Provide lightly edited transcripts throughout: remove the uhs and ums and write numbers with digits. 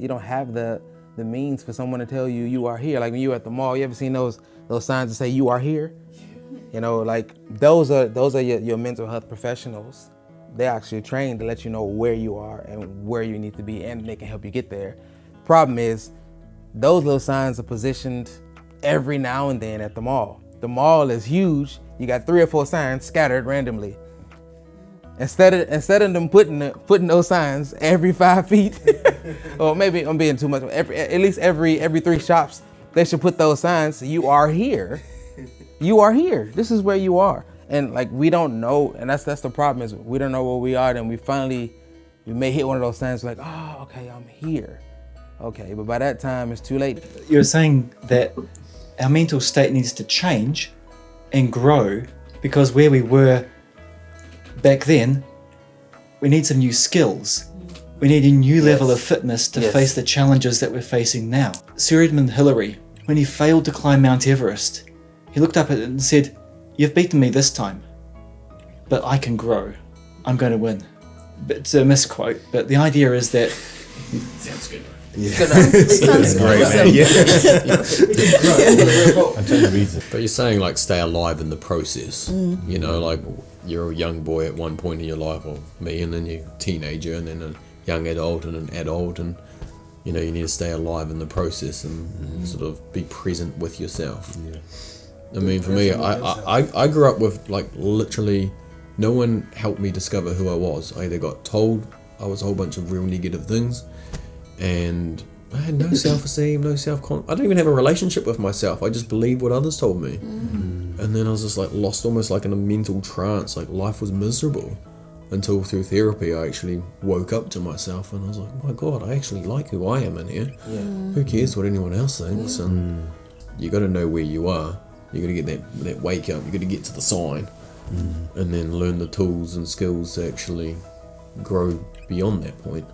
you don't have the means for someone to tell you you are here. Like when you're at the mall, you ever seen those signs that say you are here? You know, like those are your mental health professionals. They're actually trained to let you know where you are and where you need to be, and they can help you get there. Problem is, those little signs are positioned every now and then at the mall. The mall is huge. You got 3 or 4 signs scattered randomly. Instead of them putting those signs every 5 feet, or maybe I'm being too much. At least every 3 shops, they should put those signs. You are here. You are here. This is where you are. And like we don't know, and that's the problem, is we don't know where we are. Then we may hit one of those signs like, oh, okay, I'm here. Okay, but by that time it's too late. You're saying that our mental state needs to change and grow, because where we were back then, we need some new skills. We need a new level of fitness to face the challenges that we're facing now. Sir Edmund Hillary, when he failed to climb Mount Everest, he looked up at it and said, "You've beaten me this time, but I can grow. I'm going to win." It's a misquote, but the idea is that... Sounds good. Yeah. Sounds great, man. I tell you the reason. But you're saying like stay alive in the process. You know, like you're a young boy at one point in your life, or me, and then you're a teenager, and then a young adult, and an adult, and you know you need to stay alive in the process and sort of be present with yourself. Yeah. I mean, for me, I grew up with like literally no one helped me discover who I was. I either got told I was a whole bunch of real negative things, and I had no self-esteem, no self-confidence. I don't even have a relationship with myself. I just believed what others told me. And then I was just like lost almost like in a mental trance, like life was miserable. Until through therapy I actually woke up to myself and I was like, oh my God, I actually like who I am in here. Yeah. Who cares what anyone else thinks? And you got to know where you are. You got to get that wake up. You got to get to the sign, and then learn the tools and skills to actually grow beyond that point.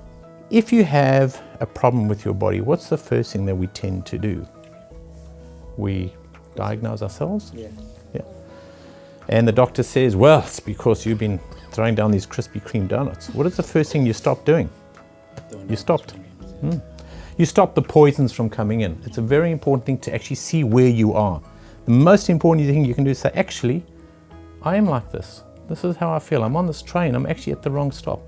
If you have a problem with your body, what's the first thing that we tend to do? We diagnose ourselves. Yeah. And the doctor says, well, it's because you've been throwing down these Krispy Kreme donuts. What is the first thing you stopped doing? You stopped. You stopped the poisons from coming in. It's a very important thing to actually see where you are. The most important thing you can do is say, actually, I am like this. This is how I feel. I'm on this train. I'm actually at the wrong stop.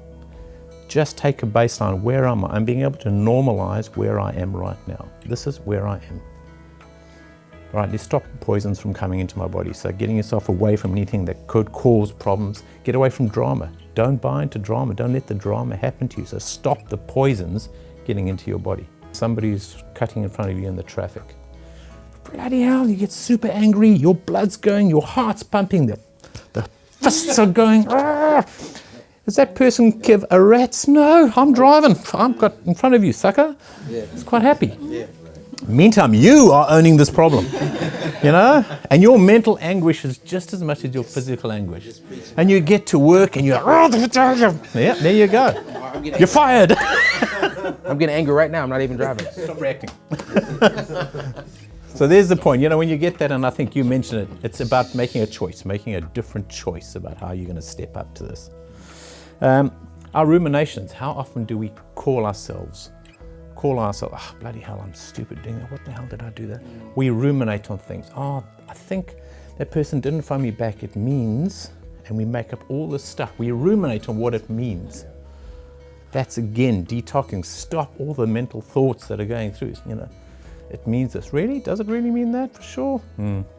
Just take a baseline. Where am I? I'm being able to normalize where I am right now. This is where I am. Right, let's stop poisons from coming into my body. So getting yourself away from anything that could cause problems. Get away from drama. Don't buy into drama. Don't let the drama happen to you. So stop the poisons getting into your body. Somebody's cutting in front of you in the traffic. Bloody hell, you get super angry, your blood's going, your heart's pumping, the fists are going. Does that person give a rat's? No, I'm driving. I've got in front of you, sucker. Yeah. It's quite happy. Yeah. Meantime, you are owning this problem, you know? And your mental anguish is just as much as your physical anguish. And you get to work and you're, yeah, there you go. You're fired. I'm getting angry right now. I'm not even driving. Stop reacting. So there's the point. You know, when you get that, and I think you mentioned it, it's about making a choice, making a different choice about how you're going to step up to this. Our ruminations, how often do we call ourselves, oh, bloody hell, I'm stupid doing that. What the hell did I do that? We ruminate on things. Oh, I think that person didn't phone me back. It means, and we make up all this stuff. We ruminate on what it means. That's again, detoxing. Stop all the mental thoughts that are going through, you know. It means this. Really? Does it really mean that? For sure.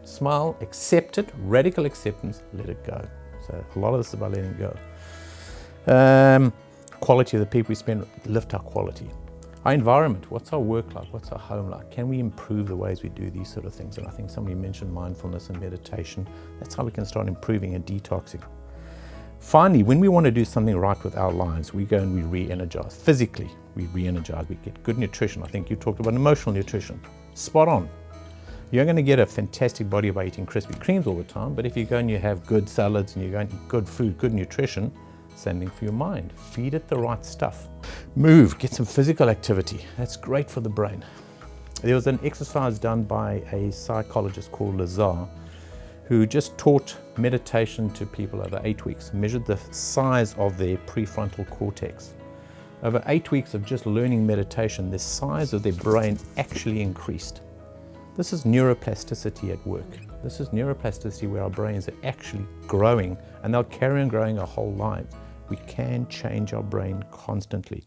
Smile, accept it, radical acceptance, let it go. So a lot of this is about letting go. Quality of the people we spend, lift our quality. Our environment, what's our work like? What's our home like? Can we improve the ways we do these sort of things? And I think somebody mentioned mindfulness and meditation. That's how we can start improving and detoxing. Finally, when we want to do something right with our lives, we go and we re-energize. Physically, we re-energize. We get good nutrition. I think you talked about emotional nutrition. Spot on. You're going to get a fantastic body by eating Krispy Kremes all the time, but if you go and you have good salads and you go and eat good food, good nutrition, same thing for your mind. Feed it the right stuff. Move, get some physical activity. That's great for the brain. There was an exercise done by a psychologist called Lazar, who just taught meditation to people over 8 weeks, measured the size of their prefrontal cortex. Over 8 weeks of just learning meditation, the size of their brain actually increased. This is neuroplasticity at work. This is neuroplasticity where our brains are actually growing, and they'll carry on growing our whole lives. We can change our brain constantly.